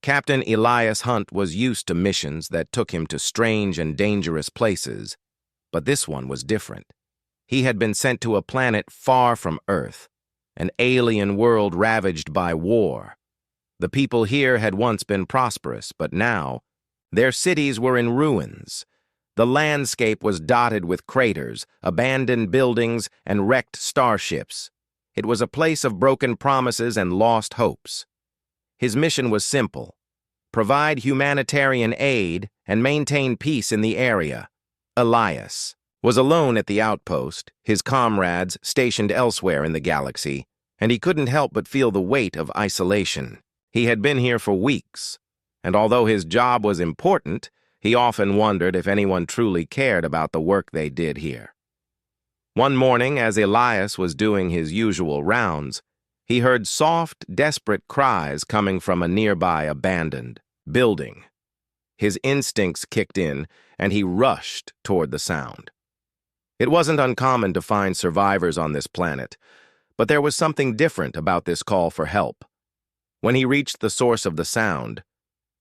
Captain Elias Hunt was used to missions that took him to strange and dangerous places, but this one was different. He had been sent to a planet far from Earth, an alien world ravaged by war. The people here had once been prosperous, but now, their cities were in ruins. The landscape was dotted with craters, abandoned buildings, and wrecked starships. It was a place of broken promises and lost hopes. His mission was simple: provide humanitarian aid and maintain peace in the area. Elias was alone at the outpost, his comrades stationed elsewhere in the galaxy, and he couldn't help but feel the weight of isolation. He had been here for weeks, and although his job was important, he often wondered if anyone truly cared about the work they did here. One morning, as Elias was doing his usual rounds, he heard soft, desperate cries coming from a nearby abandoned building. His instincts kicked in, and he rushed toward the sound. It wasn't uncommon to find survivors on this planet, but there was something different about this call for help. When he reached the source of the sound,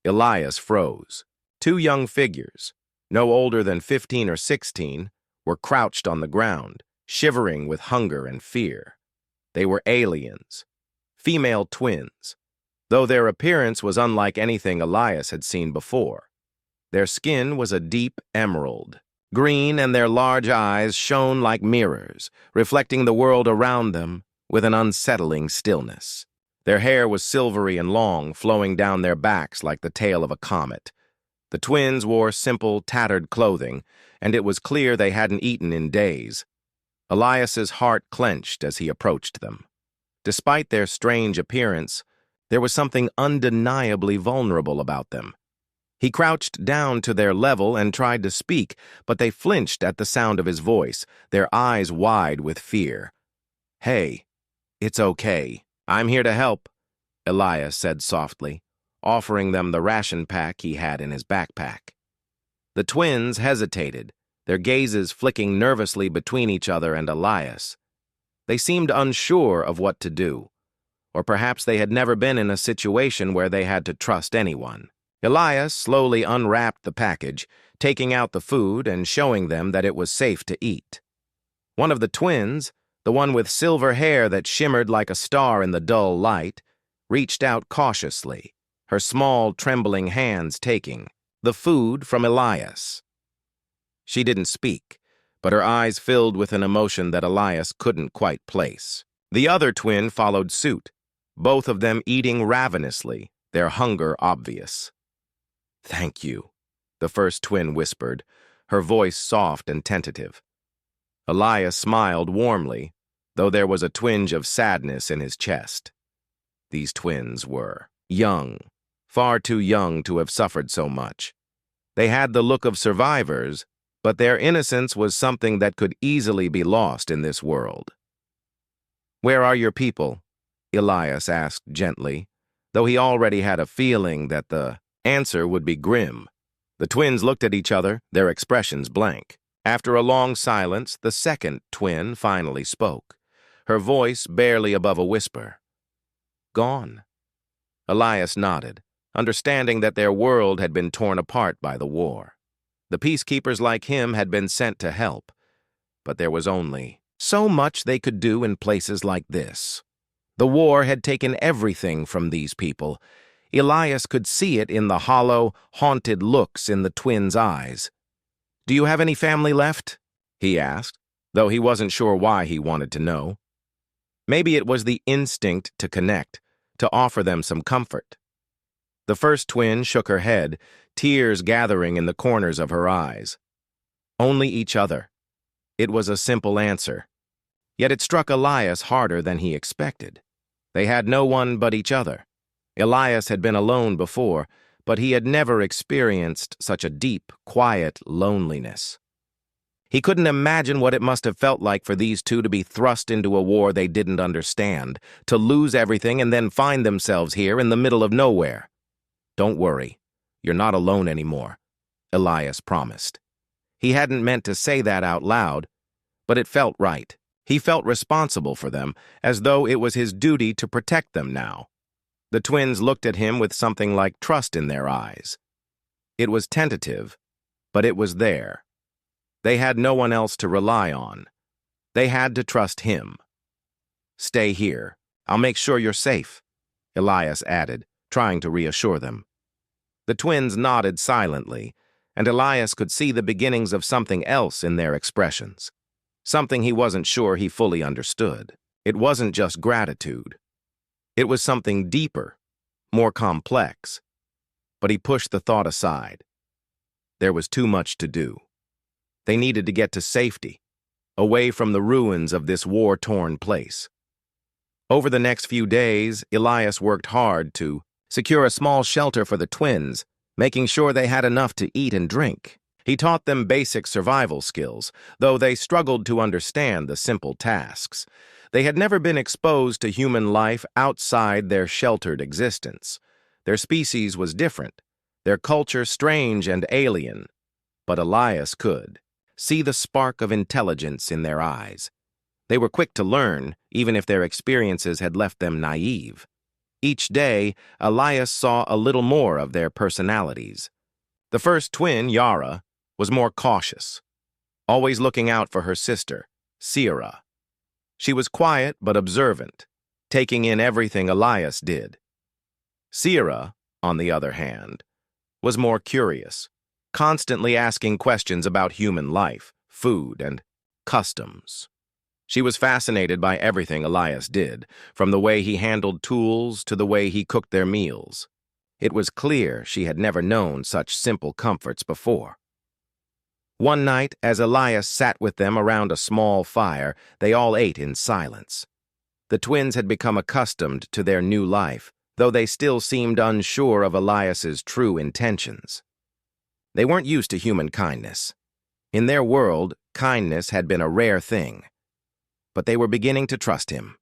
Elias froze. Two young figures, no older than 15 or 16, were crouched on the ground, shivering with hunger and fear. They were aliens, female twins, though their appearance was unlike anything Elias had seen before. Their skin was a deep emerald green, and their large eyes shone like mirrors, reflecting the world around them with an unsettling stillness. Their hair was silvery and long, flowing down their backs like the tail of a comet. The twins wore simple, tattered clothing, and it was clear they hadn't eaten in days. Elias's heart clenched as he approached them. Despite their strange appearance, there was something undeniably vulnerable about them. He crouched down to their level and tried to speak, but they flinched at the sound of his voice, their eyes wide with fear. "Hey, it's okay. I'm here to help," Elias said softly, offering them the ration pack he had in his backpack. The twins hesitated, their gazes flicking nervously between each other and Elias. They seemed unsure of what to do, or perhaps they had never been in a situation where they had to trust anyone. Elias slowly unwrapped the package, taking out the food and showing them that it was safe to eat. One of the twins, the one with silver hair that shimmered like a star in the dull light, reached out cautiously, her small, trembling hands taking the food from Elias. She didn't speak, but her eyes filled with an emotion that Elias couldn't quite place. The other twin followed suit, both of them eating ravenously, their hunger obvious. "Thank you," the first twin whispered, her voice soft and tentative. Elias smiled warmly, though there was a twinge of sadness in his chest. These twins were young, far too young to have suffered so much. They had the look of survivors, but their innocence was something that could easily be lost in this world. "Where are your people?" Elias asked gently, though he already had a feeling that the answer would be grim. The twins looked at each other, their expressions blank. After a long silence, the second twin finally spoke, her voice barely above a whisper. "Gone." Elias nodded, understanding that their world had been torn apart by the war. The peacekeepers like him had been sent to help, but there was only so much they could do in places like this. The war had taken everything from these people. Elias could see it in the hollow, haunted looks in the twins' eyes. "Do you have any family left?" he asked, though he wasn't sure why he wanted to know. Maybe it was the instinct to connect, to offer them some comfort. The first twin shook her head, tears gathering in the corners of her eyes. Only each other. It was a simple answer. Yet it struck Elias harder than he expected. They had no one but each other. Elias had been alone before, but he had never experienced such a deep, quiet loneliness. He couldn't imagine what it must have felt like for these two to be thrust into a war they didn't understand, to lose everything and then find themselves here in the middle of nowhere. "Don't worry, you're not alone anymore," Elias promised. He hadn't meant to say that out loud, but it felt right. He felt responsible for them, as though it was his duty to protect them now. The twins looked at him with something like trust in their eyes. It was tentative, but it was there. They had no one else to rely on. They had to trust him. "Stay here. I'll make sure you're safe," Elias added, trying to reassure them. The twins nodded silently, and Elias could see the beginnings of something else in their expressions. Something he wasn't sure he fully understood. It wasn't just gratitude. It was something deeper, more complex. But he pushed the thought aside. There was too much to do. They needed to get to safety, away from the ruins of this war-torn place. Over the next few days, Elias worked hard to secure a small shelter for the twins, making sure they had enough to eat and drink. He taught them basic survival skills, though they struggled to understand the simple tasks. They had never been exposed to human life outside their sheltered existence. Their species was different, their culture strange and alien. But Elias could see the spark of intelligence in their eyes. They were quick to learn, even if their experiences had left them naive. Each day, Elias saw a little more of their personalities. The first twin, Yara, was more cautious, always looking out for her sister, Sierra. She was quiet but observant, taking in everything Elias did. Sierra, on the other hand, was more curious, constantly asking questions about human life, food, and customs. She was fascinated by everything Elias did, from the way he handled tools to the way he cooked their meals. It was clear she had never known such simple comforts before. One night, as Elias sat with them around a small fire, they all ate in silence. The twins had become accustomed to their new life, though they still seemed unsure of Elias's true intentions. They weren't used to human kindness. In their world, kindness had been a rare thing. But they were beginning to trust him.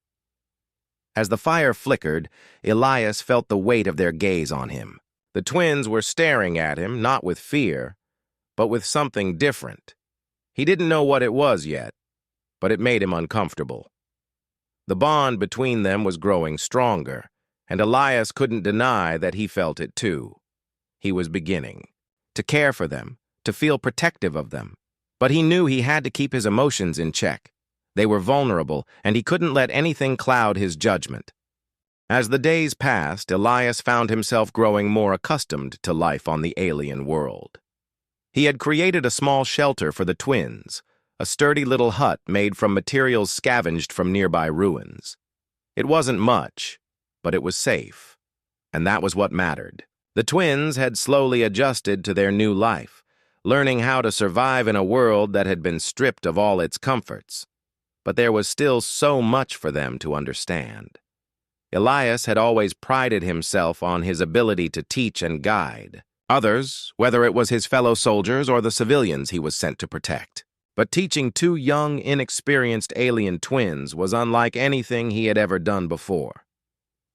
As the fire flickered, Elias felt the weight of their gaze on him. The twins were staring at him, not with fear, but with something different. He didn't know what it was yet, but it made him uncomfortable. The bond between them was growing stronger, and Elias couldn't deny that he felt it too. He was beginning to care for them, to feel protective of them, but he knew he had to keep his emotions in check. They were vulnerable, and he couldn't let anything cloud his judgment. As the days passed, Elias found himself growing more accustomed to life on the alien world. He had created a small shelter for the twins, a sturdy little hut made from materials scavenged from nearby ruins. It wasn't much, but it was safe, and that was what mattered. The twins had slowly adjusted to their new life, learning how to survive in a world that had been stripped of all its comforts. But there was still so much for them to understand. Elias had always prided himself on his ability to teach and guide others, whether it was his fellow soldiers or the civilians he was sent to protect. But teaching two young, inexperienced alien twins was unlike anything he had ever done before.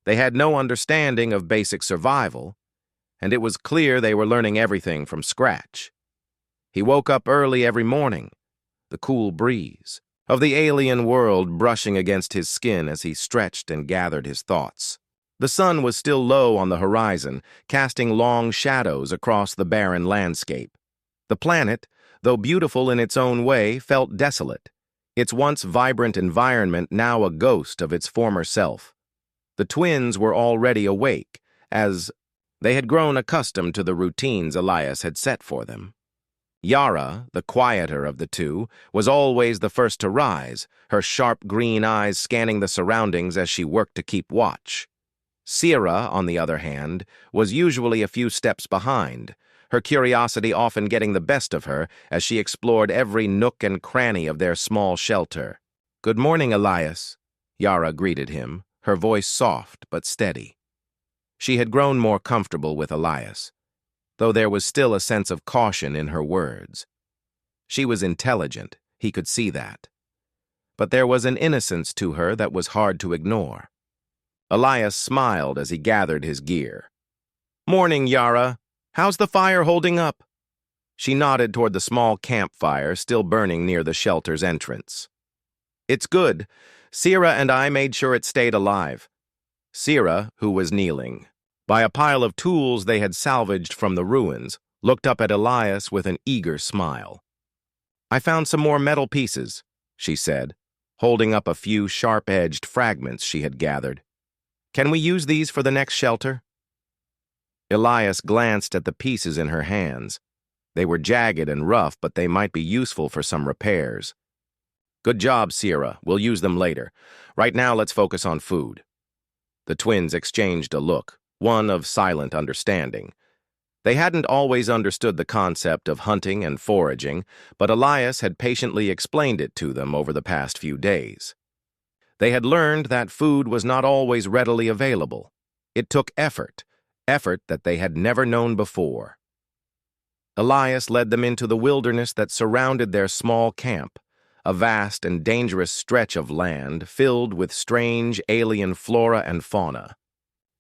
They had no understanding of basic survival, and it was clear they were learning everything from scratch. He woke up early every morning, the cool breeze of the alien world brushing against his skin as he stretched and gathered his thoughts. The sun was still low on the horizon, casting long shadows across the barren landscape. The planet, though beautiful in its own way, felt desolate, its once vibrant environment now a ghost of its former self. The twins were already awake, as they had grown accustomed to the routines Elias had set for them. Yara, the quieter of the two, was always the first to rise, her sharp green eyes scanning the surroundings as she worked to keep watch. Sierra, on the other hand, was usually a few steps behind, her curiosity often getting the best of her as she explored every nook and cranny of their small shelter. "Good morning, Elias," Yara greeted him, her voice soft but steady. She had grown more comfortable with Elias, though there was still a sense of caution in her words. She was intelligent, he could see that. But there was an innocence to her that was hard to ignore. Elias smiled as he gathered his gear. "Morning, Yara. How's the fire holding up?" She nodded toward the small campfire still burning near the shelter's entrance. "It's good. Sierra and I made sure it stayed alive. Sira, who was kneeling by a pile of tools they had salvaged from the ruins, looked up at Elias with an eager smile. "I found some more metal pieces," she said, holding up a few sharp-edged fragments she had gathered. "Can we use these for the next shelter?" Elias glanced at the pieces in her hands. They were jagged and rough, but they might be useful for some repairs. "Good job, Sira. We'll use them later. Right now, let's focus on food." The twins exchanged a look, one of silent understanding. They hadn't always understood the concept of hunting and foraging, but Elias had patiently explained it to them over the past few days. They had learned that food was not always readily available. It took effort that they had never known before. Elias led them into the wilderness that surrounded their small camp, a vast and dangerous stretch of land filled with strange alien flora and fauna.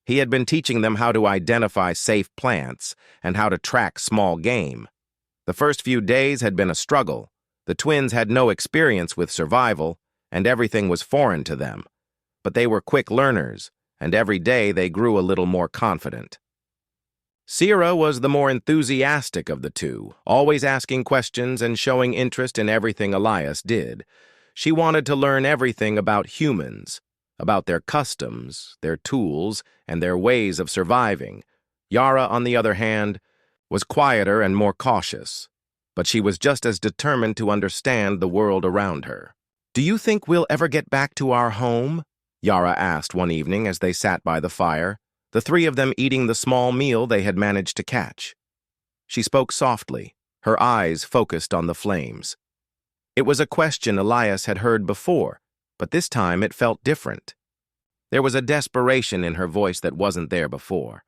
He had been teaching them how to identify safe plants and how to track small game. The first few days had been a struggle. The twins had no experience with survival, and everything was foreign to them. But they were quick learners, and every day they grew a little more confident. Sira was the more enthusiastic of the two, always asking questions and showing interest in everything Elias did. She wanted to learn everything about humans, about their customs, their tools, and their ways of surviving. Yara, on the other hand, was quieter and more cautious, but she was just as determined to understand the world around her. "Do you think we'll ever get back to our home?" Yara asked one evening as they sat by the fire, the three of them eating the small meal they had managed to catch. She spoke softly, her eyes focused on the flames. It was a question Elias had heard before, but this time it felt different. There was a desperation in her voice that wasn't there before.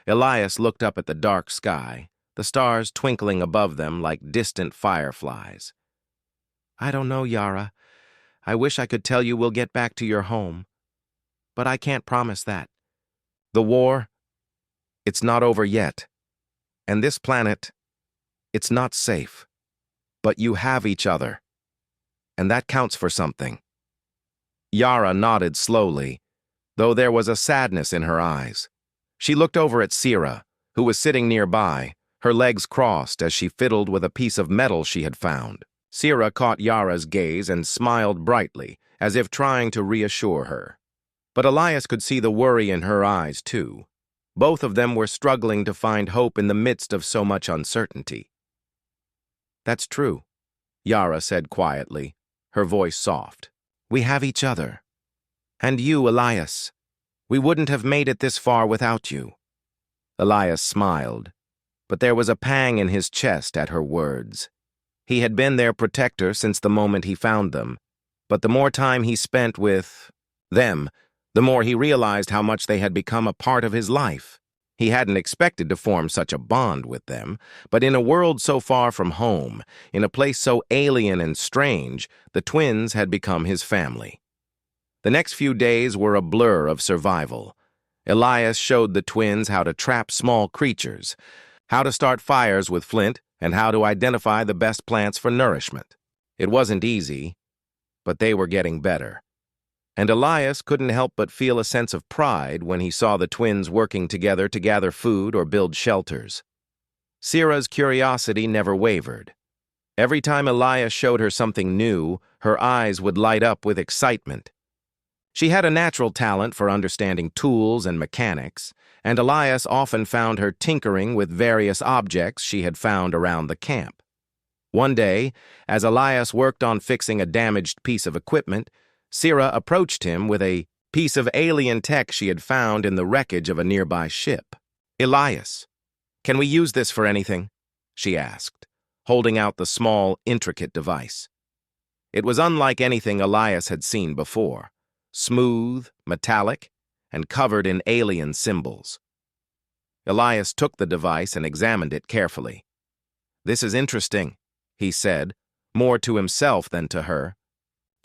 Elias looked up at the dark sky, the stars twinkling above them like distant fireflies. "I don't know, Yara. I wish I could tell you we'll get back to your home. But I can't promise that. The war, it's not over yet. And this planet, it's not safe. But you have each other. And that counts for something." Yara nodded slowly, though there was a sadness in her eyes. She looked over at Sira, who was sitting nearby, her legs crossed as she fiddled with a piece of metal she had found. Sira caught Yara's gaze and smiled brightly, as if trying to reassure her. But Elias could see the worry in her eyes, too. Both of them were struggling to find hope in the midst of so much uncertainty. "That's true," Yara said quietly, her voice soft. "We have each other. And you, Elias. We wouldn't have made it this far without you." Elias smiled, but there was a pang in his chest at her words. He had been their protector since the moment he found them, but the more time he spent with them, the more he realized how much they had become a part of his life. He hadn't expected to form such a bond with them, but in a world so far from home, in a place so alien and strange, the twins had become his family. The next few days were a blur of survival. Elias showed the twins how to trap small creatures, how to start fires with flint, and how to identify the best plants for nourishment. It wasn't easy, but they were getting better. And Elias couldn't help but feel a sense of pride when he saw the twins working together to gather food or build shelters. Sira's curiosity never wavered. Every time Elias showed her something new, her eyes would light up with excitement. She had a natural talent for understanding tools and mechanics, and Elias often found her tinkering with various objects she had found around the camp. One day, as Elias worked on fixing a damaged piece of equipment, Sira approached him with a piece of alien tech she had found in the wreckage of a nearby ship. "Elias, can we use this for anything?" she asked, holding out the small, intricate device. It was unlike anything Elias had seen before, smooth, metallic, and covered in alien symbols. Elias took the device and examined it carefully. "This is interesting," he said, more to himself than to her.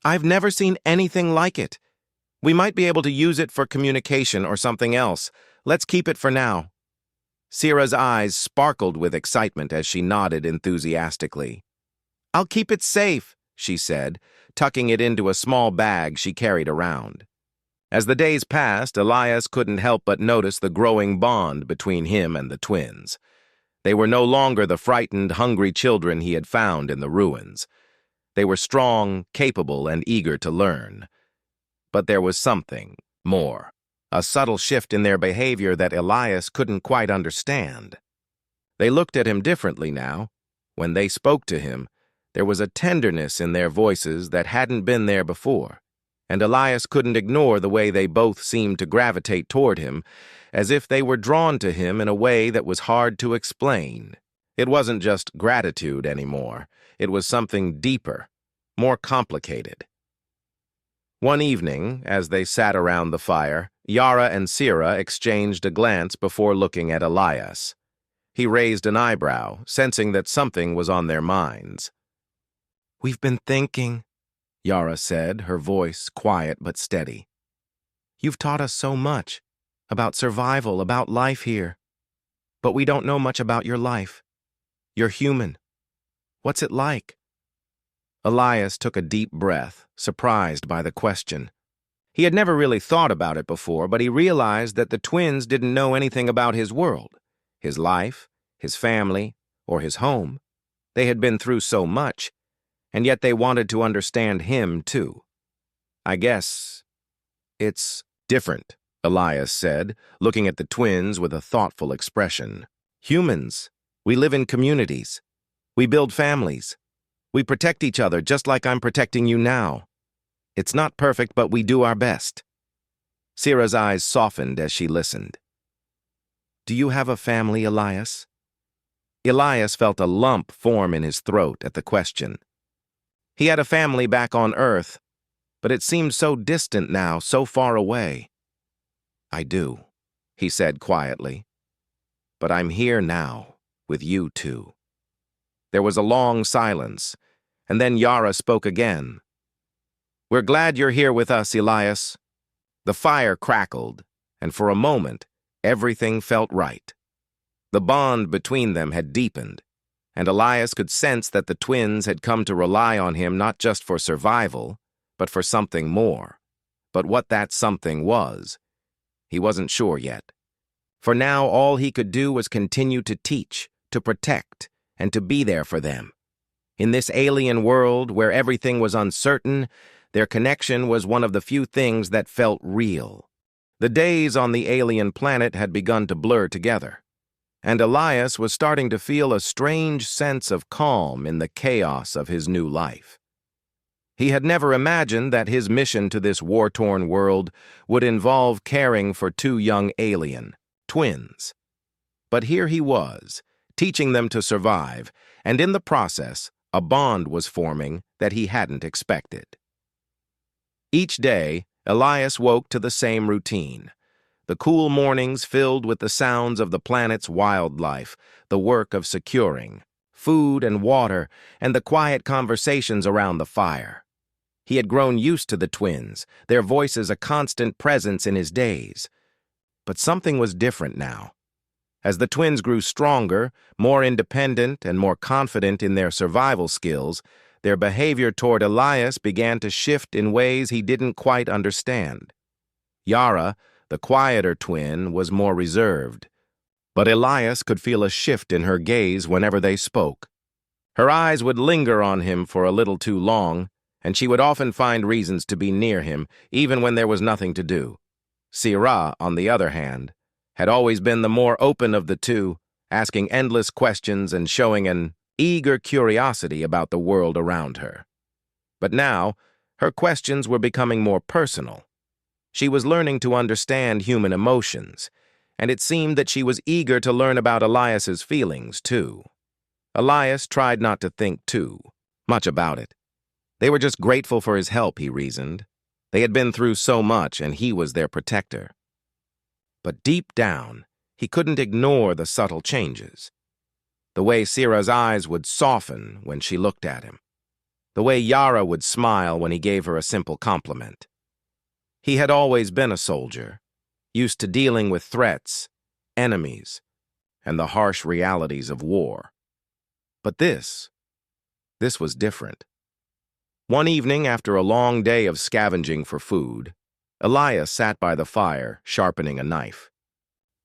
"I've never seen anything like it. We might be able to use it for communication or something else. Let's keep it for now." Sira's eyes sparkled with excitement as she nodded enthusiastically. "I'll keep it safe," she said, tucking it into a small bag she carried around. As the days passed, Elias couldn't help but notice the growing bond between him and the twins. They were no longer the frightened, hungry children he had found in the ruins. They were strong, capable, and eager to learn. But there was something more, a subtle shift in their behavior that Elias couldn't quite understand. They looked at him differently now. When they spoke to him, there was a tenderness in their voices that hadn't been there before, and Elias couldn't ignore the way they both seemed to gravitate toward him, as if they were drawn to him in a way that was hard to explain. It wasn't just gratitude anymore. It was something deeper, more complicated. One evening, as they sat around the fire, Yara and Sira exchanged a glance before looking at Elias. He raised an eyebrow, sensing that something was on their minds. "We've been thinking," Yara said, her voice quiet but steady. "You've taught us so much, about survival, about life here. But we don't know much about your life. You're human. What's it like?" Elias took a deep breath, surprised by the question. He had never really thought about it before, but he realized that the twins didn't know anything about his world, his life, his family, or his home. They had been through so much, and yet they wanted to understand him, too. "I guess it's different," Elias said, looking at the twins with a thoughtful expression. "Humans, we live in communities. We build families. We protect each other just like I'm protecting you now. It's not perfect, but we do our best." Sira's eyes softened as she listened. "Do you have a family, Elias?" Elias felt a lump form in his throat at the question. He had a family back on Earth, but it seemed so distant now, so far away. "I do," he said quietly. "But I'm here now, with you two." There was a long silence, and then Yara spoke again. "We're glad you're here with us, Elias." The fire crackled, and for a moment, everything felt right. The bond between them had deepened, and Elias could sense that the twins had come to rely on him not just for survival, but for something more. But what that something was, he wasn't sure yet. For now, all he could do was continue to teach, to protect, and to be there for them. In this alien world where everything was uncertain, their connection was one of the few things that felt real. The days on the alien planet had begun to blur together, and Elias was starting to feel a strange sense of calm in the chaos of his new life. He had never imagined that his mission to this war-torn world would involve caring for two young alien twins. But here he was, teaching them to survive, and in the process, a bond was forming that he hadn't expected. Each day, Elias woke to the same routine. The cool mornings filled with the sounds of the planet's wildlife, the work of securing food and water, and the quiet conversations around the fire. He had grown used to the twins, their voices a constant presence in his days. But something was different now. As the twins grew stronger, more independent, and more confident in their survival skills, their behavior toward Elias began to shift in ways he didn't quite understand. Yara, the quieter twin, was more reserved, but Elias could feel a shift in her gaze whenever they spoke. Her eyes would linger on him for a little too long, and she would often find reasons to be near him, even when there was nothing to do. Sira, on the other hand, had always been the more open of the two, asking endless questions and showing an eager curiosity about the world around her. But now, her questions were becoming more personal. She was learning to understand human emotions, and it seemed that she was eager to learn about Elias's feelings, too. Elias tried not to think too much about it. They were just grateful for his help, he reasoned. They had been through so much, and he was their protector. But deep down, he couldn't ignore the subtle changes. The way Sira's eyes would soften when she looked at him. The way Yara would smile when he gave her a simple compliment. He had always been a soldier, used to dealing with threats, enemies, and the harsh realities of war. But this was different. One evening, after a long day of scavenging for food, Elias sat by the fire, sharpening a knife.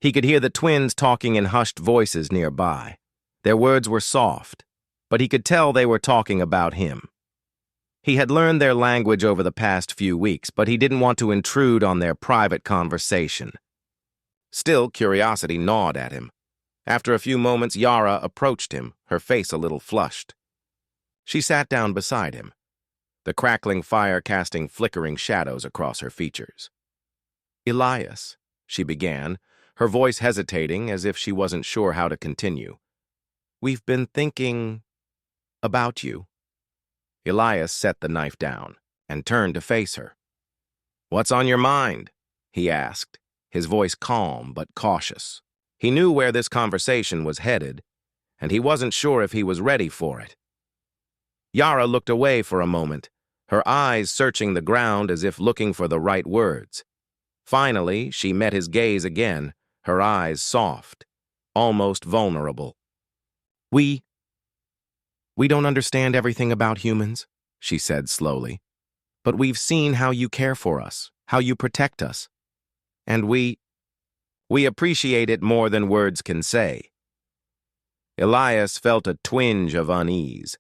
He could hear the twins talking in hushed voices nearby. Their words were soft, but he could tell they were talking about him. He had learned their language over the past few weeks, but he didn't want to intrude on their private conversation. Still, curiosity gnawed at him. After a few moments, Yara approached him, her face a little flushed. She sat down beside him, the crackling fire casting flickering shadows across her features. "Elias," she began, her voice hesitating as if she wasn't sure how to continue. "We've been thinking about you." Elias set the knife down and turned to face her. "What's on your mind?" he asked, his voice calm but cautious. He knew where this conversation was headed, and he wasn't sure if he was ready for it. Yara looked away for a moment, her eyes searching the ground as if looking for the right words. Finally, she met his gaze again, her eyes soft, almost vulnerable. We don't understand everything about humans," she said slowly, "but we've seen how you care for us, how you protect us, and we appreciate it more than words can say." Elias felt a twinge of unease.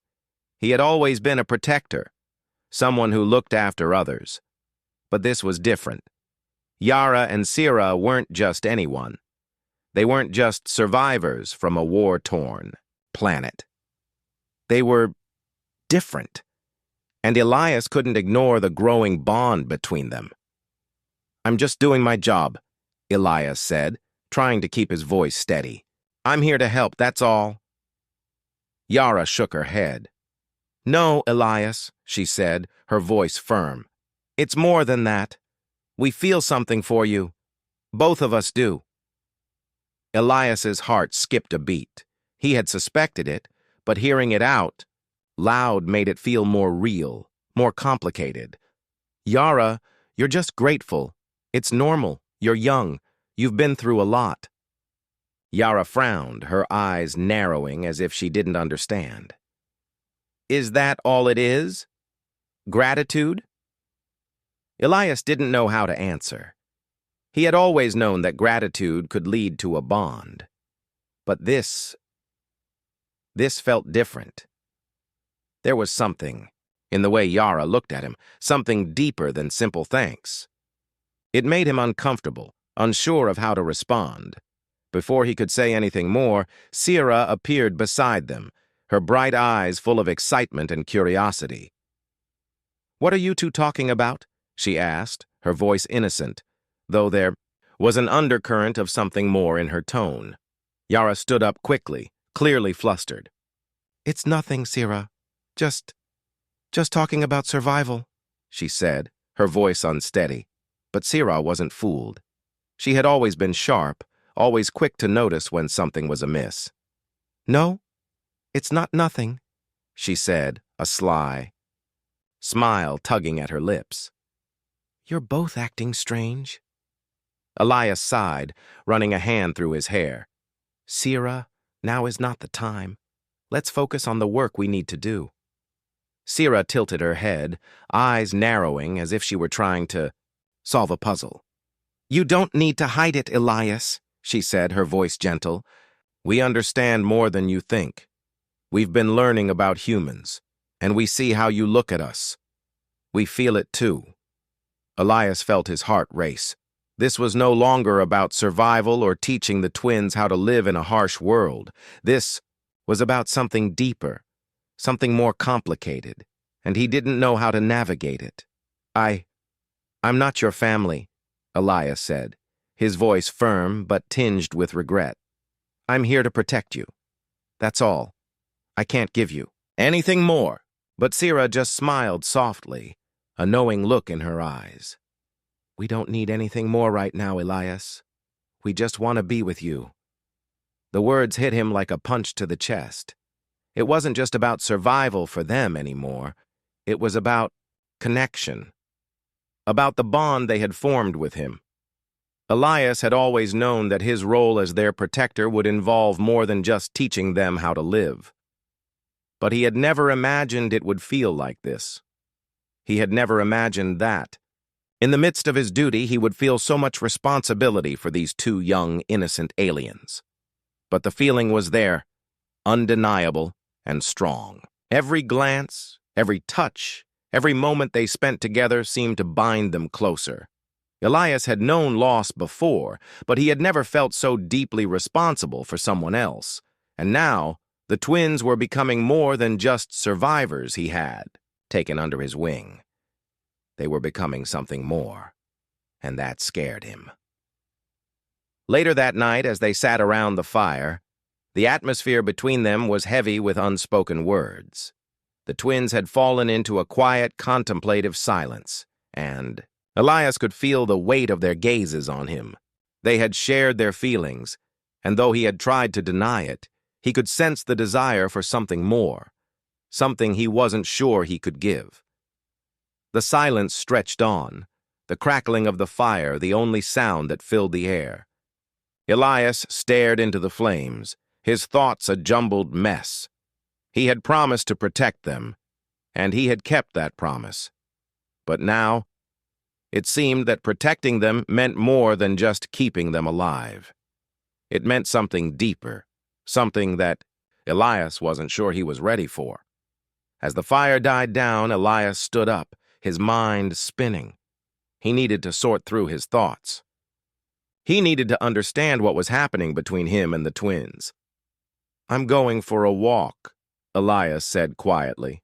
He had always been a protector, someone who looked after others. But this was different. Yara and Sira weren't just anyone. They weren't just survivors from a war-torn planet. They were different, and Elias couldn't ignore the growing bond between them. "I'm just doing my job," Elias said, trying to keep his voice steady. "I'm here to help, that's all." Yara shook her head. "No, Elias," she said, her voice firm. "It's more than that. We feel something for you. Both of us do." Elias's heart skipped a beat. He had suspected it, but hearing it out loud made it feel more real, more complicated. "Yara, you're just grateful. It's normal. You're young. You've been through a lot." Yara frowned, her eyes narrowing as if she didn't understand. "Is that all it is? Gratitude?" Elias didn't know how to answer. He had always known that gratitude could lead to a bond. But this felt different. There was something, in the way Yara looked at him, something deeper than simple thanks. It made him uncomfortable, unsure of how to respond. Before he could say anything more, Sira appeared beside them, her bright eyes full of excitement and curiosity. "What are you two talking about?" she asked, her voice innocent, though there was an undercurrent of something more in her tone. Yara stood up quickly, clearly flustered. "It's nothing, Sira. Just talking about survival," she said, her voice unsteady. But Sira wasn't fooled. She had always been sharp, always quick to notice when something was amiss. "No, it's not nothing," she said, a sly smile tugging at her lips. "You're both acting strange." Elias sighed, running a hand through his hair. "Sira, now is not the time. Let's focus on the work we need to do." Sira tilted her head, eyes narrowing as if she were trying to solve a puzzle. "You don't need to hide it, Elias," she said, her voice gentle. "We understand more than you think. We've been learning about humans, and we see how you look at us. We feel it too." Elias felt his heart race. This was no longer about survival or teaching the twins how to live in a harsh world. This was about something deeper, something more complicated, and he didn't know how to navigate it. I'm not your family," Elias said, his voice firm but tinged with regret. "I'm here to protect you. That's all. I can't give you anything more." But Sira just smiled softly, a knowing look in her eyes. "We don't need anything more right now, Elias. We just want to be with you." The words hit him like a punch to the chest. It wasn't just about survival for them anymore. It was about connection, about the bond they had formed with him. Elias had always known that his role as their protector would involve more than just teaching them how to live. But he had never imagined it would feel like this. He had never imagined that In the midst of his duty, he would feel so much responsibility for these two young, innocent aliens. But the feeling was there, undeniable and strong. Every glance, every touch, every moment they spent together seemed to bind them closer. Elias had known loss before, but he had never felt so deeply responsible for someone else. And now, the twins were becoming more than just survivors he had taken under his wing. They were becoming something more, and that scared him. Later that night, as they sat around the fire, the atmosphere between them was heavy with unspoken words. The twins had fallen into a quiet, contemplative silence, and Elias could feel the weight of their gazes on him. They had shared their feelings, and though he had tried to deny it, he could sense the desire for something more, something he wasn't sure he could give. The silence stretched on, the crackling of the fire the only sound that filled the air. Elias stared into the flames, his thoughts a jumbled mess. He had promised to protect them, and he had kept that promise. But now, it seemed that protecting them meant more than just keeping them alive. It meant something deeper, something that Elias wasn't sure he was ready for. As the fire died down, Elias stood up, his mind spinning. He needed to sort through his thoughts. He needed to understand what was happening between him and the twins. "I'm going for a walk," Elias said quietly.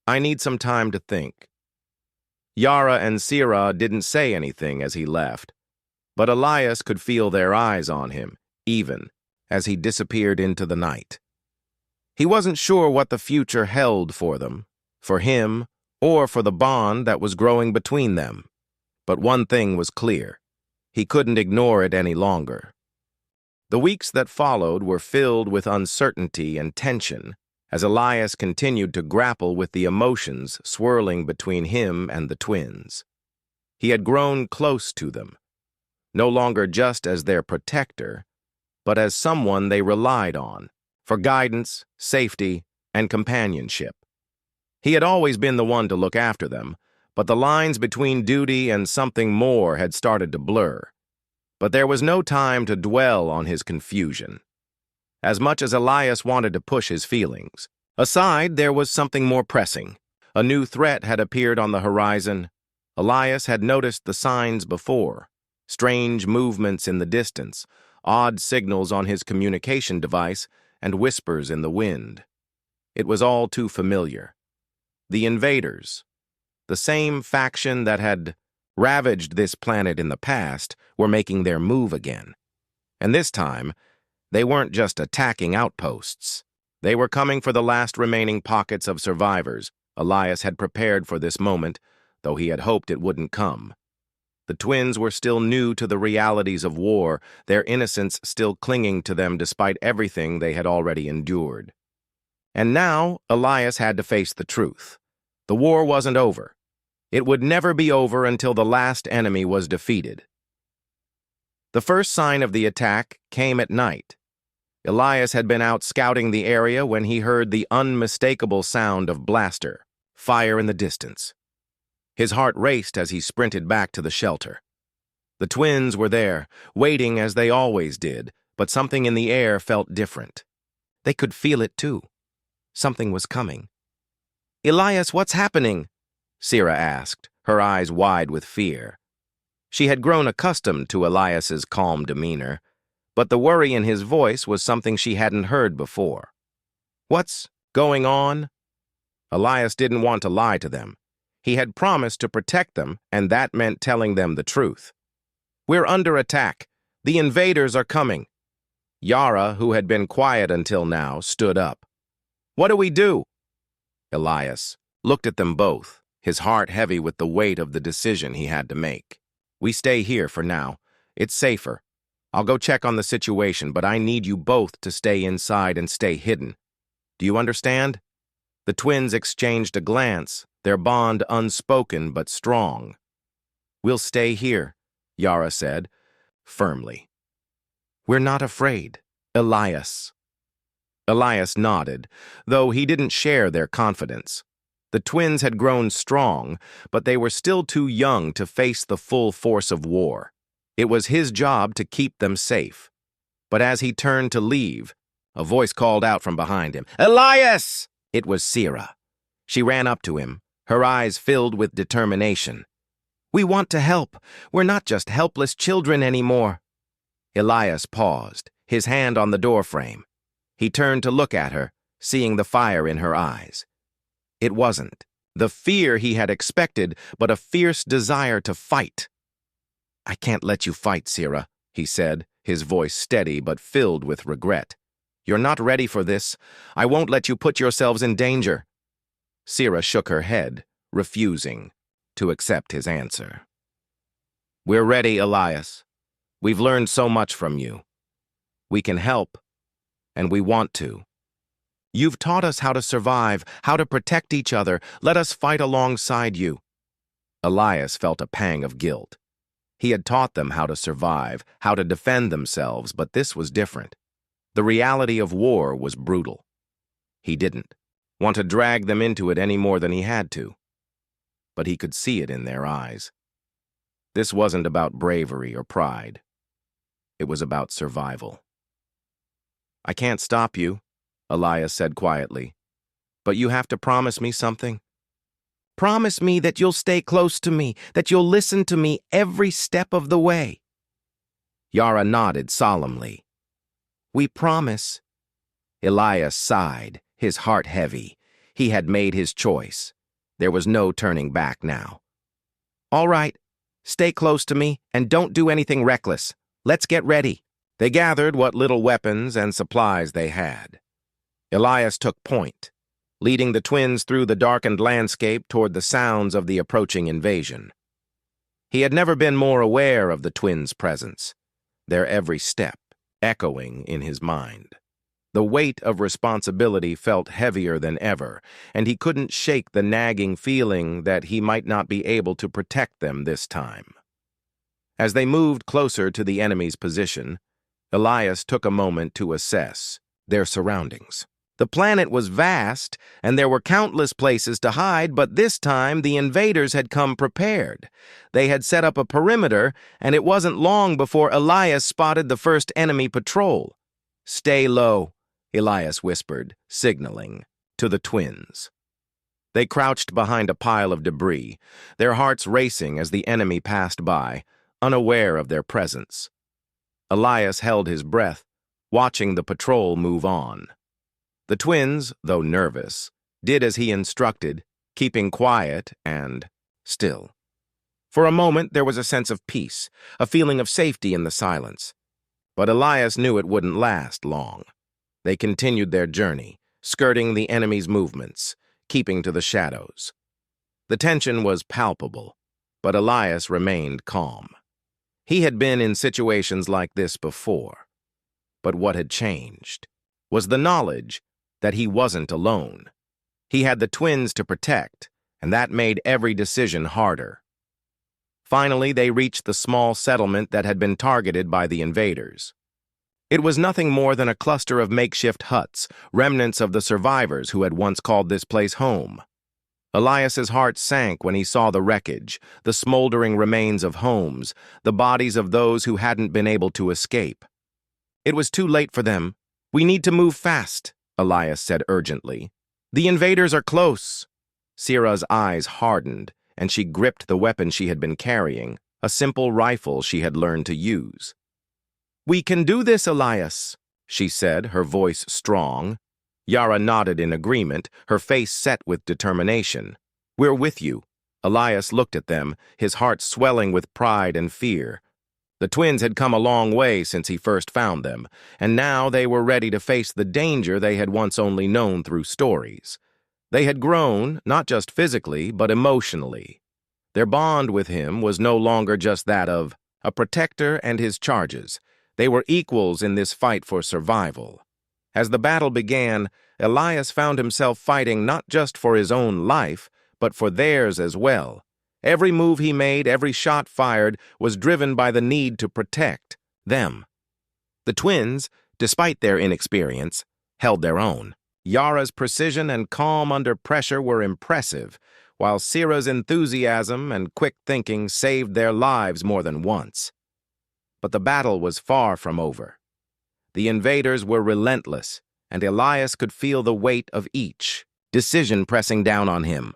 "I need some time to think." Yara and Sira didn't say anything as he left, but Elias could feel their eyes on him, even as he disappeared into the night. He wasn't sure what the future held for them, for him, or for the bond that was growing between them. But one thing was clear. He couldn't ignore it any longer. The weeks that followed were filled with uncertainty and tension as Elias continued to grapple with the emotions swirling between him and the twins. He had grown close to them, no longer just as their protector, but as someone they relied on for guidance, safety, and companionship. He had always been the one to look after them, but the lines between duty and something more had started to blur. But there was no time to dwell on his confusion. As much as Elias wanted to push his feelings aside, there was something more pressing. A new threat had appeared on the horizon. Elias had noticed the signs before: strange movements in the distance, odd signals on his communication device, and whispers in the wind. It was all too familiar. The invaders, the same faction that had ravaged this planet in the past, were making their move again. And this time, they weren't just attacking outposts. They were coming for the last remaining pockets of survivors. Elias had prepared for this moment, though he had hoped it wouldn't come. The twins were still new to the realities of war, their innocence still clinging to them despite everything they had already endured. And now, Elias had to face the truth. The war wasn't over. It would never be over until the last enemy was defeated. The first sign of the attack came at night. Elias had been out scouting the area when he heard the unmistakable sound of blaster, fire in the distance. His heart raced as he sprinted back to the shelter. The twins were there, waiting as they always did, but something in the air felt different. They could feel it too. Something was coming. "Elias, what's happening?" Sira asked, her eyes wide with fear. She had grown accustomed to Elias's calm demeanor, but the worry in his voice was something she hadn't heard before. "What's going on?" Elias didn't want to lie to them. He had promised to protect them, and that meant telling them the truth. "We're under attack. The invaders are coming." Yara, who had been quiet until now, stood up. "What do we do?" Elias looked at them both, his heart heavy with the weight of the decision he had to make. "We stay here for now. It's safer. I'll go check on the situation, but I need you both to stay inside and stay hidden. Do you understand?" The twins exchanged a glance, their bond unspoken but strong. "We'll stay here," Yara said, firmly. "We're not afraid, Elias." Elias nodded, though he didn't share their confidence. The twins had grown strong, but they were still too young to face the full force of war. It was his job to keep them safe. But as he turned to leave, a voice called out from behind him, "Elias!" It was Sira. She ran up to him, her eyes filled with determination. "We want to help. We're not just helpless children anymore." Elias paused, his hand on the doorframe. He turned to look at her, seeing the fire in her eyes. It wasn't the fear he had expected, but a fierce desire to fight. "I can't let you fight, Sira," he said, his voice steady but filled with regret. "You're not ready for this. I won't let you put yourselves in danger." Sira shook her head, refusing to accept his answer. "We're ready, Elias. We've learned so much from you. We can help, and we want to. You've taught us how to survive, how to protect each other. Let us fight alongside you." Elias felt a pang of guilt. He had taught them how to survive, how to defend themselves, but this was different. The reality of war was brutal. He didn't want to drag them into it any more than he had to. But he could see it in their eyes. This wasn't about bravery or pride. It was about survival. "I can't stop you," Elias said quietly, "but you have to promise me something." "Promise me that you'll stay close to me, that you'll listen to me every step of the way." Yara nodded solemnly. "We promise." Elias sighed, his heart heavy. He had made his choice. There was no turning back now. "All right, stay close to me and don't do anything reckless. Let's get ready." They gathered what little weapons and supplies they had. Elias took point, leading the twins through the darkened landscape toward the sounds of the approaching invasion. He had never been more aware of the twins' presence, their every step echoing in his mind. The weight of responsibility felt heavier than ever, and he couldn't shake the nagging feeling that he might not be able to protect them this time. As they moved closer to the enemy's position, Elias took a moment to assess their surroundings. The planet was vast, and there were countless places to hide, but this time the invaders had come prepared. They had set up a perimeter, and it wasn't long before Elias spotted the first enemy patrol. "Stay low," Elias whispered, signaling to the twins. They crouched behind a pile of debris, their hearts racing as the enemy passed by, unaware of their presence. Elias held his breath, watching the patrol move on. The twins, though nervous, did as he instructed, keeping quiet and still. For a moment, there was a sense of peace, a feeling of safety in the silence. But Elias knew it wouldn't last long. They continued their journey, skirting the enemy's movements, keeping to the shadows. The tension was palpable, but Elias remained calm. He had been in situations like this before. But what had changed was the knowledge that he wasn't alone. He had the twins to protect, and that made every decision harder. Finally, they reached the small settlement that had been targeted by the invaders. It was nothing more than a cluster of makeshift huts, remnants of the survivors who had once called this place home. Elias's heart sank when he saw the wreckage, the smoldering remains of homes, the bodies of those who hadn't been able to escape. "It was too late for them. We need to move fast," Elias said urgently. "The invaders are close." Sira's eyes hardened, and she gripped the weapon she had been carrying, a simple rifle she had learned to use. "We can do this, Elias," she said, her voice strong. Yara nodded in agreement, her face set with determination. "We're with you." Elias looked at them, his heart swelling with pride and fear. The twins had come a long way since he first found them, and now they were ready to face the danger they had once only known through stories. They had grown, not just physically, but emotionally. Their bond with him was no longer just that of a protector and his charges. They were equals in this fight for survival. As the battle began, Elias found himself fighting not just for his own life, but for theirs as well. Every move he made, every shot fired, was driven by the need to protect them. The twins, despite their inexperience, held their own. Yara's precision and calm under pressure were impressive, while Sira's enthusiasm and quick thinking saved their lives more than once. But the battle was far from over. The invaders were relentless, and Elias could feel the weight of each decision pressing down on him.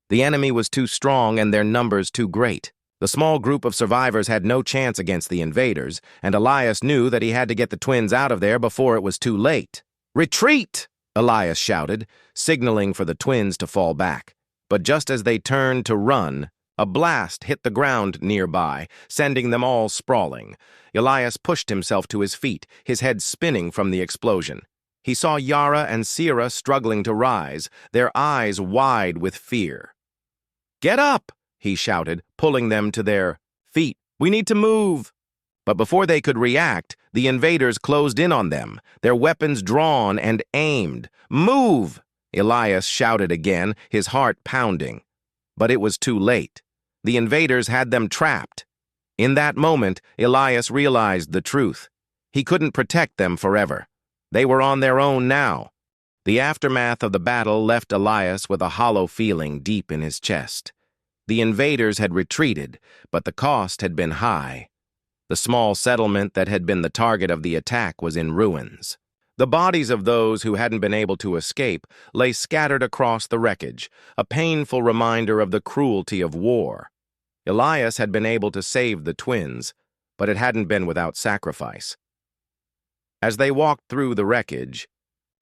The enemy was too strong and their numbers too great. The small group of survivors had no chance against the invaders, and Elias knew that he had to get the twins out of there before it was too late. "Retreat!" Elias shouted, signaling for the twins to fall back. But just as they turned to run, a blast hit the ground nearby, sending them all sprawling. Elias pushed himself to his feet, his head spinning from the explosion. He saw Yara and Sira struggling to rise, their eyes wide with fear. "Get up!" he shouted, pulling them to their feet. "We need to move!" But before they could react, the invaders closed in on them, their weapons drawn and aimed. "Move!" Elias shouted again, his heart pounding. But it was too late. The invaders had them trapped. In that moment, Elias realized the truth. He couldn't protect them forever. They were on their own now. The aftermath of the battle left Elias with a hollow feeling deep in his chest. The invaders had retreated, but the cost had been high. The small settlement that had been the target of the attack was in ruins. The bodies of those who hadn't been able to escape lay scattered across the wreckage, a painful reminder of the cruelty of war. Elias had been able to save the twins, but it hadn't been without sacrifice. As they walked through the wreckage,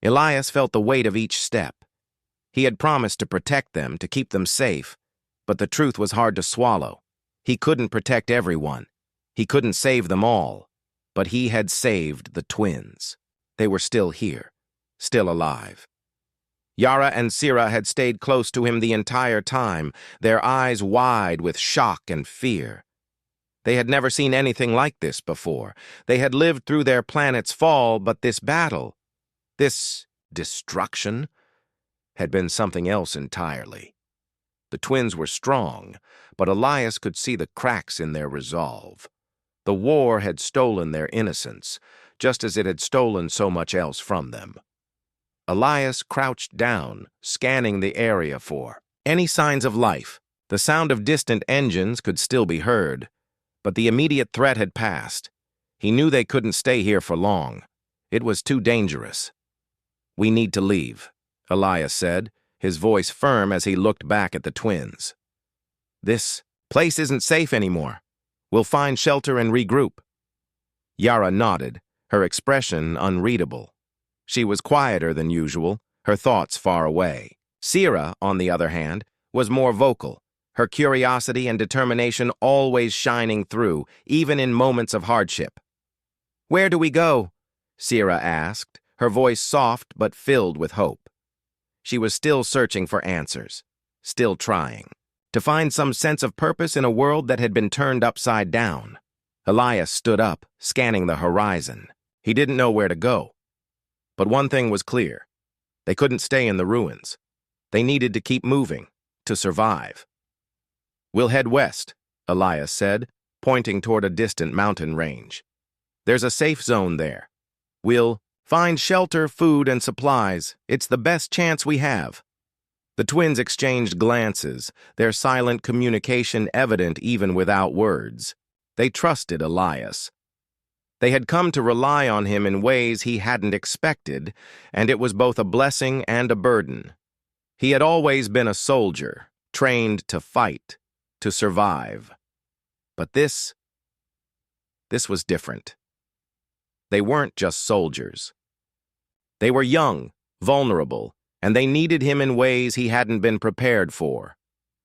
Elias felt the weight of each step. He had promised to protect them, to keep them safe, but the truth was hard to swallow. He couldn't protect everyone. He couldn't save them all, but he had saved the twins. They were still here, still alive. Yara and Sira had stayed close to him the entire time, their eyes wide with shock and fear. They had never seen anything like this before. They had lived through their planet's fall, but this battle, this destruction, had been something else entirely. The twins were strong, but Elias could see the cracks in their resolve. The war had stolen their innocence, just as it had stolen so much else from them. Elias crouched down, scanning the area for any signs of life. The sound of distant engines could still be heard, but the immediate threat had passed. He knew they couldn't stay here for long. It was too dangerous. "We need to leave," Elias said, his voice firm as he looked back at the twins. "This place isn't safe anymore. We'll find shelter and regroup." Yara nodded, her expression unreadable. She was quieter than usual, her thoughts far away. Sira, on the other hand, was more vocal, her curiosity and determination always shining through, even in moments of hardship. "Where do we go?" Sira asked, her voice soft but filled with hope. She was still searching for answers, still trying to find some sense of purpose in a world that had been turned upside down. Elias stood up, scanning the horizon. He didn't know where to go. But one thing was clear. They couldn't stay in the ruins. They needed to keep moving, to survive. "We'll head west," Elias said, pointing toward a distant mountain range. "There's a safe zone there. We'll find shelter, food, and supplies. It's the best chance we have." The twins exchanged glances, their silent communication evident even without words. They trusted Elias. They had come to rely on him in ways he hadn't expected, and it was both a blessing and a burden. He had always been a soldier, trained to fight, to survive. But this was different. They weren't just soldiers. They were young, vulnerable, and they needed him in ways he hadn't been prepared for.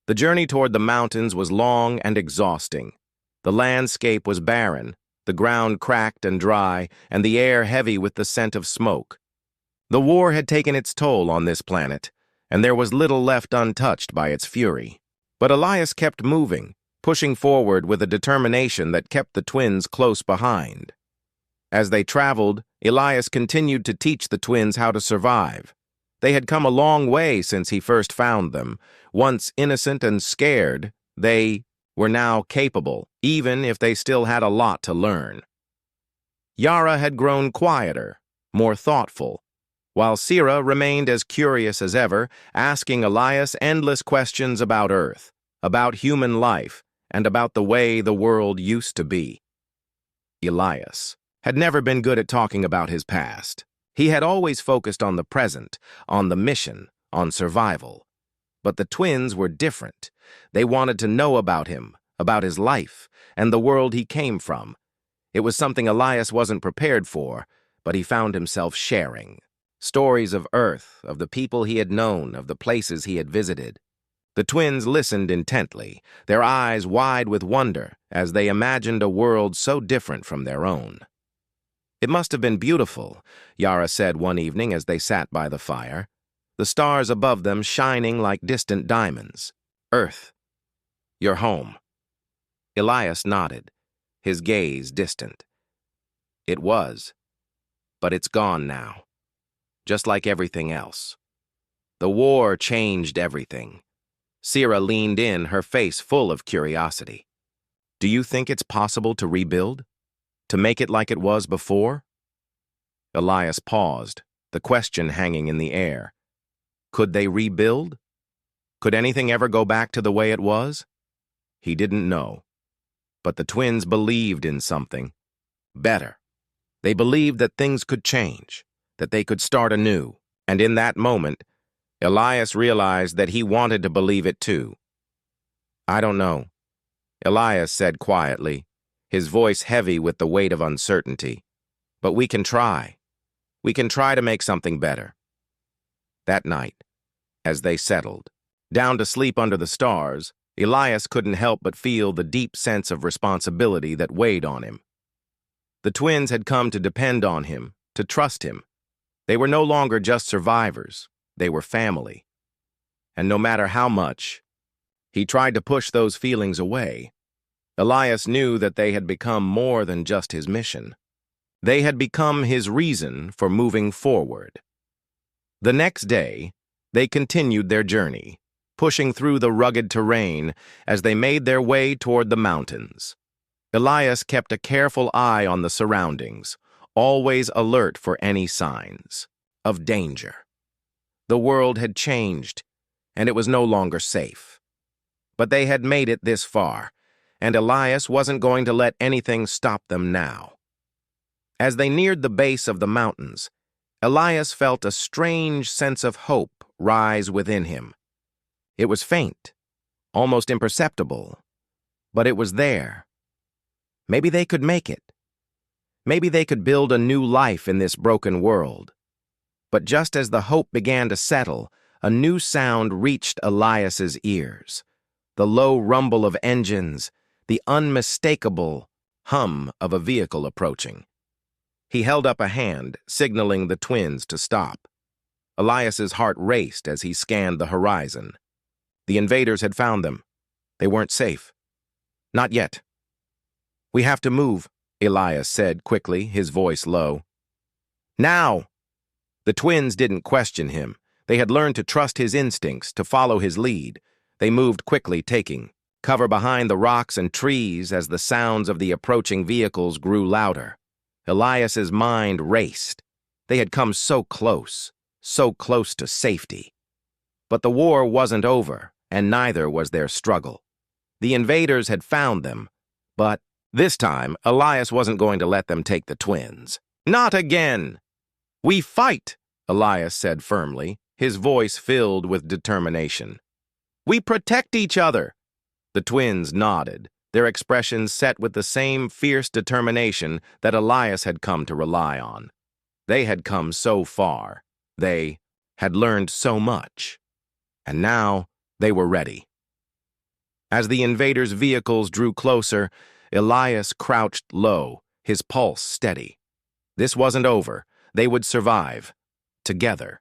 The journey toward the mountains was long and exhausting. The landscape was barren, the ground cracked and dry, and the air heavy with the scent of smoke. The war had taken its toll on this planet, and there was little left untouched by its fury. But Elias kept moving, pushing forward with a determination that kept the twins close behind. As they traveled, Elias continued to teach the twins how to survive. They had come a long way since he first found them. Once innocent and scared, they were now capable, even if they still had a lot to learn. Yara had grown quieter, more thoughtful. while Sira remained as curious as ever, asking Elias endless questions about Earth, about human life, and about the way the world used to be. Elias had never been good at talking about his past. He had always focused on the present, on the mission, on survival. But the twins were different. They wanted to know about him, about his life, and the world he came from. It was something Elias wasn't prepared for, but he found himself sharing. Stories of Earth, of the people he had known, of the places he had visited. The twins listened intently, their eyes wide with wonder as they imagined a world so different from their own. "It must have been beautiful," Yara said one evening as they sat by the fire, the stars above them shining like distant diamonds. "Earth, your home." Elias nodded, his gaze distant. "It was, but it's gone now, just like everything else. The war changed everything." Sira leaned in, her face full of curiosity. "Do you think it's possible to rebuild? To make it like it was before?" Elias paused, the question hanging in the air. Could they rebuild? Could anything ever go back to the way it was? He didn't know. But the twins believed in something better. They believed that things could change, that they could start anew, and in that moment, Elias realized that he wanted to believe it too. "I don't know," Elias said quietly, his voice heavy with the weight of uncertainty. "But we can try. We can try to make something better." That night, as they settled, down to sleep under the stars, Elias couldn't help but feel the deep sense of responsibility that weighed on him. The twins had come to depend on him, to trust him. They were no longer just survivors. They were family. And no matter how much he tried to push those feelings away, Elias knew that they had become more than just his mission. They had become his reason for moving forward. The next day, they continued their journey, pushing through the rugged terrain as they made their way toward the mountains. Elias kept a careful eye on the surroundings, always alert for any signs of danger. The world had changed, and it was no longer safe. But they had made it this far, and Elias wasn't going to let anything stop them now. As they neared the base of the mountains, Elias felt a strange sense of hope rise within him. It was faint, almost imperceptible, but it was there. Maybe they could make it. Maybe they could build a new life in this broken world. But just as the hope began to settle, a new sound reached Elias's ears. The low rumble of engines, the unmistakable hum of a vehicle approaching. He held up a hand, signaling the twins to stop. Elias's heart raced as he scanned the horizon. The invaders had found them. They weren't safe. Not yet. "We have to move," Elias said quickly, his voice low. "Now!" The twins didn't question him. They had learned to trust his instincts, to follow his lead. They moved quickly, taking cover behind the rocks and trees as the sounds of the approaching vehicles grew louder. Elias's mind raced. They had come so close to safety. But the war wasn't over, and neither was their struggle. The invaders had found them, but this time, Elias wasn't going to let them take the twins. "Not again!" "We fight," Elias said firmly, his voice filled with determination. "We protect each other." The twins nodded, their expressions set with the same fierce determination that Elias had come to rely on. They had come so far. They had learned so much. And now they were ready. As the invaders' vehicles drew closer, Elias crouched low, his pulse steady. This wasn't over. They would survive. Together.